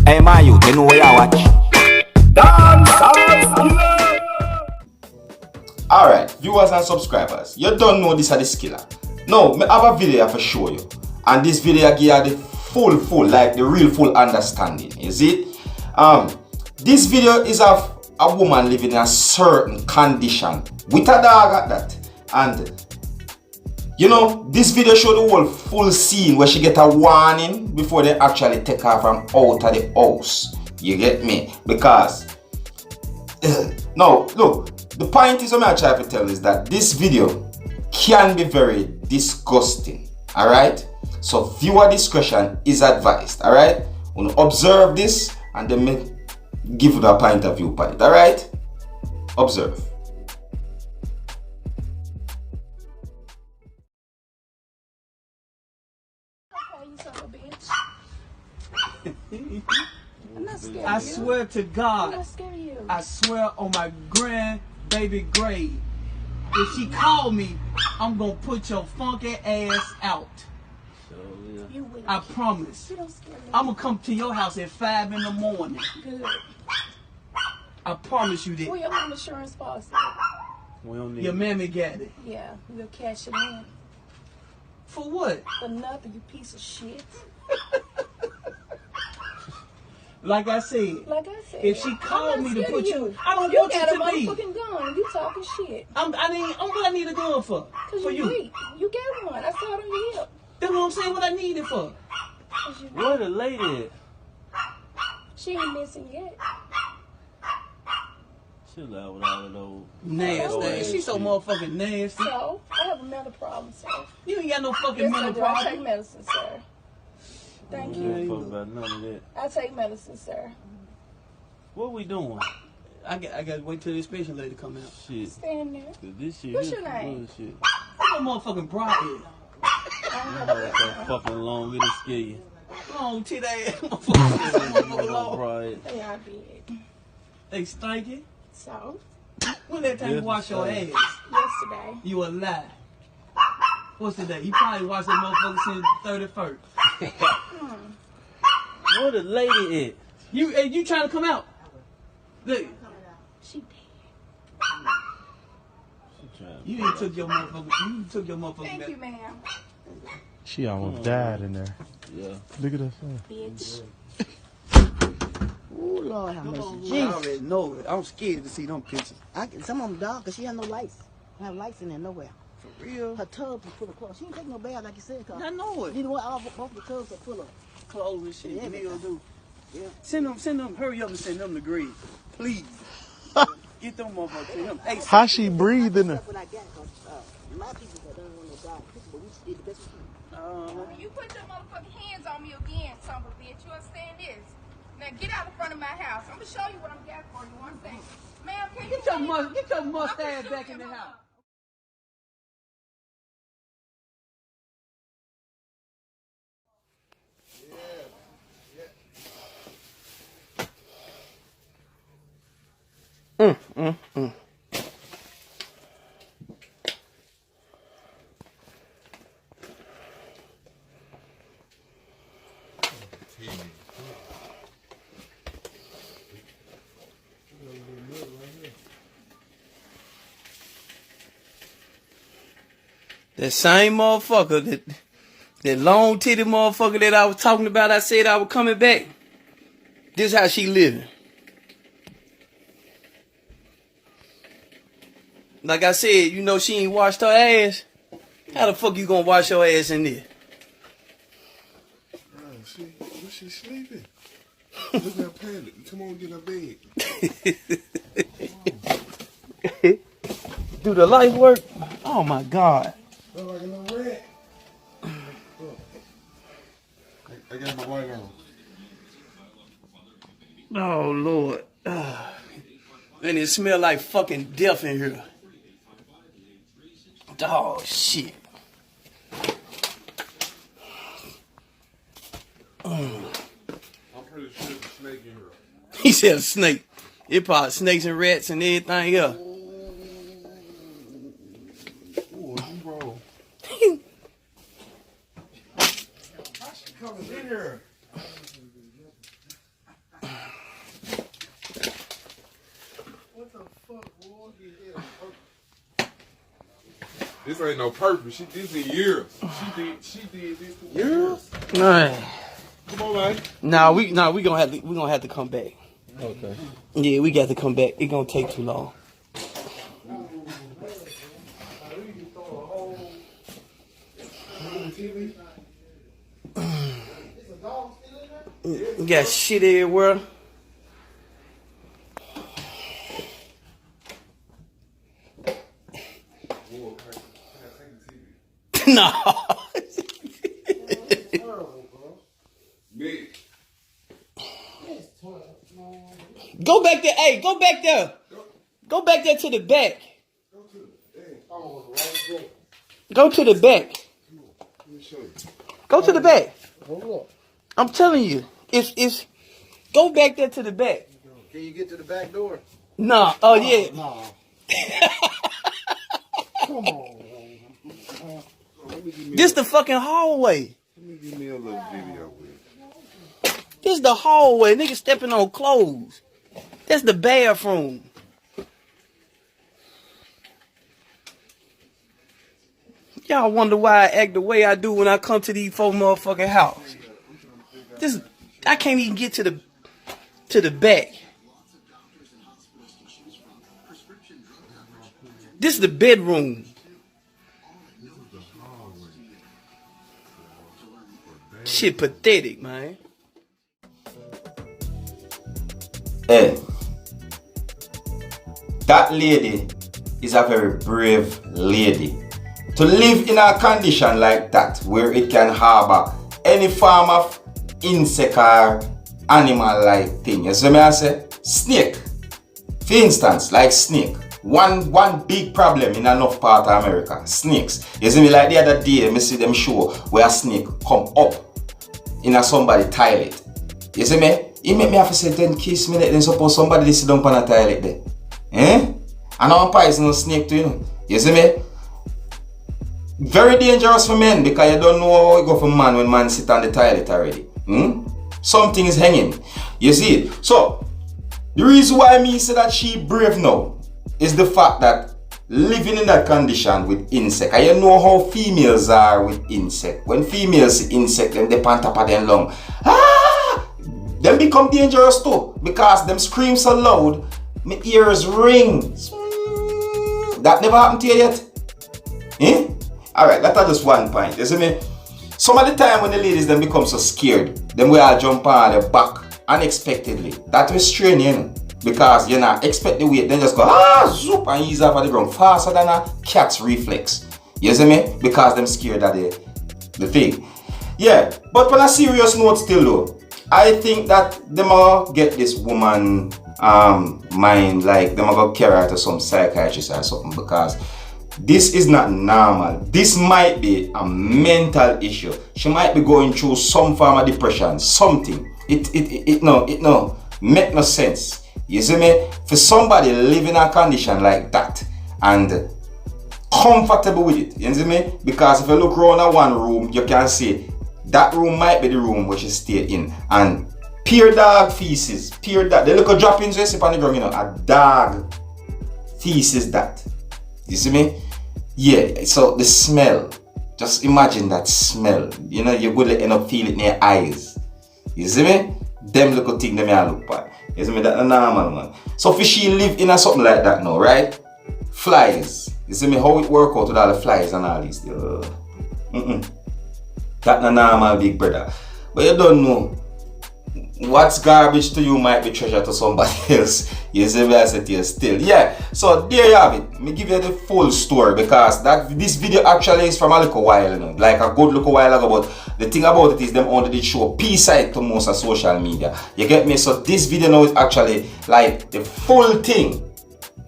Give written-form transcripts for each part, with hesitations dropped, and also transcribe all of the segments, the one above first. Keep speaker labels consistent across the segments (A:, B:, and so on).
A: Hey, my youth, you know where you watch? Dancehall.
B: Alright, viewers and subscribers, you don't know this is the skiller. Now, I have a video for show you. And this video give you the full, like the real full understanding. Is it? This video is of a woman living in a certain condition with a dog at that. And you know, this video show the whole full scene where she get a warning before they actually take her from out of the house. You get me? Because now, look, the point is what I'm trying to tell is that this video can be very disgusting. Alright? So viewer discretion is advised. Alright? We'll observe this and then give it a point of view upon it. Alright? Observe.
C: I'm not scared
D: I
C: of you.
D: swear to God,
C: I'm not scared of you.
D: I swear on my grandbaby grave, if she call me, I'm gonna put your funky ass out.
C: You will.
D: I promise.
C: You don't scare me.
D: I'm gonna come to your house at 5 in the morning.
C: Good.
D: I promise you
C: Who
D: that.
C: your home insurance policy?
D: Your mammy got it.
C: Yeah, we'll cash it in.
D: For what?
C: For nothing, you piece of shit.
D: Like I said,
C: Like I said.
D: if she called
C: I'm not
D: me to
C: scared
D: put
C: of
D: you, I don't want you
C: got a
D: to be.
C: motherfucking gun and you talking shit.
D: What I need a gun for?
C: Cause
D: For
C: you
D: you.
C: weak. You got one. I saw it on your hip.
D: That's what I'm saying, what I need it for.
C: Cause you
E: Where the lady at?
C: She ain't missing yet.
E: Chill out with all of those.
D: Nasty. She's so motherfucking nasty.
C: So, I have a mental problem, sir.
D: You ain't got no fucking
C: Yes,
D: mental
C: I do. I take
D: problem.
C: medicine, sir. Thank
E: You
C: you.
E: don't fuck about none of that.
C: I take medicine, sir.
E: What we doing?
D: I got to wait till the inspection lady come out.
E: Shit.
C: Stand there.
E: 'Cause this shit
C: What's
E: is
C: your name?
E: bullshit.
D: I'm a motherfucking broadhead.
C: I don't
E: I
C: have
E: heard that fucking long, it'll scare you.
D: Long tit ass motherfucker. long.
E: Right.
C: They are big.
D: They stinky.
C: So,
D: When that time you
E: Yes,
D: wash your
E: sir.
D: ass,
C: yesterday.
D: you a lie. What's the day? You probably watched that motherfucker since 31st.
E: Where the lady at?
D: You trying to come out? Look,
C: She dead.
E: She trying
D: you ain't took your motherfucker
C: Thank
D: back.
C: you, ma'am.
F: She almost died in there.
E: Yeah.
F: Look at that thing.
C: Bitch.
G: Oh Lord, have mercy.
D: I
G: Jesus.
D: already know it. I'm scared to see them pictures.
G: Some of them dark because she have no lights. Don't have lights in there nowhere.
D: For real?
G: Her tub is full of clothes. She ain't take no bath like you said.
D: I know it.
G: Neither one, both the tubs are full of.
D: Clothes and shit.
G: Yeah,
D: Meal do.
G: Yeah.
D: Send them, hurry up and send them to grave. Please. Get them motherfuckers to him. Hey,
F: How she breathe in there?
G: That's what I got because my people that don't want no dark picture, but we did the best we can.
H: You put your motherfucking hands on me again, son of a bitch. You understand this? Now get out in front of my house. I'm gonna show you what I'm got for you. One thing, ma'am. Can you
D: Get your mustache back in the house. That same motherfucker, that long titty motherfucker that I was talking about, I said I was coming back. This how she living. Like I said, you know she ain't washed her ass. How the fuck you gonna wash your ass in there?
I: She's sleeping. Look at her panic. Come on, get in her bed.
D: Do the life work? Oh my God.
I: Look like a little rat. I got my white on.
D: Oh Lord. And it smell like fucking death in here. Oh shit.
I: I'm pretty sure there's a snake in here.
D: He said a snake. It probably snakes and rats and everything else.
I: Ooh, you roll. How she coming in here? ain't no purpose. She did this in years. She did this for years.
D: Alright.
I: Come on, man.
D: Nah, we gonna have to come back.
E: Okay.
D: Yeah, we got to come back. It gonna take too long. You got shit everywhere. No.
I: Big.
D: Go back there. Hey, go back there. Go back there to the back. Go to the back.
I: Let me show you.
D: Go to the back. I'm telling you. It's go back there to the back.
A: Can you get to the back door?
D: Nah. Oh yeah.
A: No. Come on.
D: This the fucking hallway.
I: Let me give me a little video with it.
D: This the hallway. Niggas stepping on clothes. That's the bathroom. Y'all wonder why I act the way I do when I come to these four motherfucking house. This I can't even get to the back. This is the bedroom. Shit pathetic, man.
B: Hey, that lady is a very brave lady. To live in a condition like that, where it can harbor any form of insect or animal-like thing. You see me I say? Snake. For instance, like snake. One big problem in enough part of America. Snakes. You see me like the other day, I see them show where a snake come up in a somebody toilet. You see me? He make me have to say 10 kiss me, then suppose somebody sit down on a toilet there. Eh? And I'm poison snake too, you know. You see me? Very dangerous for men because you don't know how it go for man when man sit on the toilet already. Something is hanging. You see it? So, the reason why me say that she brave now is the fact that living in that condition with insect. And you know how females are with insect. When females see insect, them they pant up at them lung. Them become dangerous too because them scream so loud, my ears ring. That never happened to you yet? Eh? Alright, that's just one point. You see me? Some of the time when the ladies them become so scared, them we all jump on their back unexpectedly. That will strain you, know, because you not expect the weight, then just go zoop and ease off of the ground faster than a cat's reflex. You see me? Because them scared of the thing. Yeah, but on a serious note still though, I think that them all get this woman mind, like them all go carry her to some psychiatrist or something, because this is not normal. This might be a mental issue. She might be going through some form of depression, something. It no make no sense. You see me? For somebody living in a condition like that and comfortable with it, you see me? Because if you look around at one room, you can see that room might be the room where she stay in. And pure dog feces, pure dog. The little droppings you see on the ground, you know, a dog feces that. You see me? Yeah, so the smell, just imagine that smell. You know, you're going to end up feeling it in your eyes. You see me? Them little things them you look at. You see me? That's normal, man. So for she live in a something like that now, right? Flies. You see me? How it work out with all the flies and all these things. That's not normal, big brother. But you don't know. What's garbage to you might be treasure to somebody else. You see me, I said to you still. Yeah, so there you have it. Me give you the full story because this video actually is from a little while, you know, like a good little while ago. But the thing about it is them only did show P-side to most of social media. You get me? So this video now is actually like the full thing.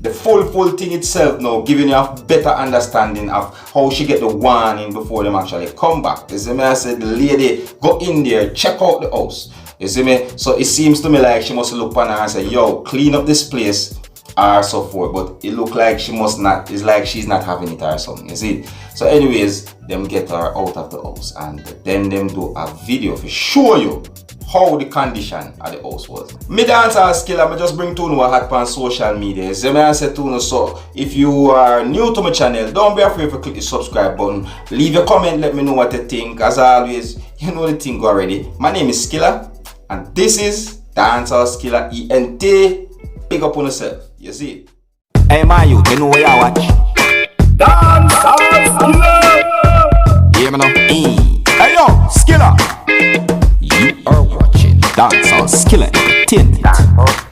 B: The full thing itself now giving you a better understanding of how she get the warning before them actually come back. You see me, I said the lady go in there, check out the house. You see me? So it seems to me like she must look on her and say, yo, clean up this place or so forth. But it look like she must not, it's like she's not having it or something, you see? So anyways, them get her out of the house and then them do a video to show you how the condition of the house was. Me Dancehall Skilla, me just bring to you a hot on social media. So me I say to you, so if you are new to my channel, don't be afraid to click the subscribe button. Leave a comment, let me know what you think. As always, you know the thing already. My name is Skilla, and this is Dancehall Skilla ENT. Big up on yourself. You see it?
J: Hey my youth, you know where you watch? Dancehall Skilla. Hear me now? Hey yo, Skilla. You are watching Dancehall Skilla Entertainment.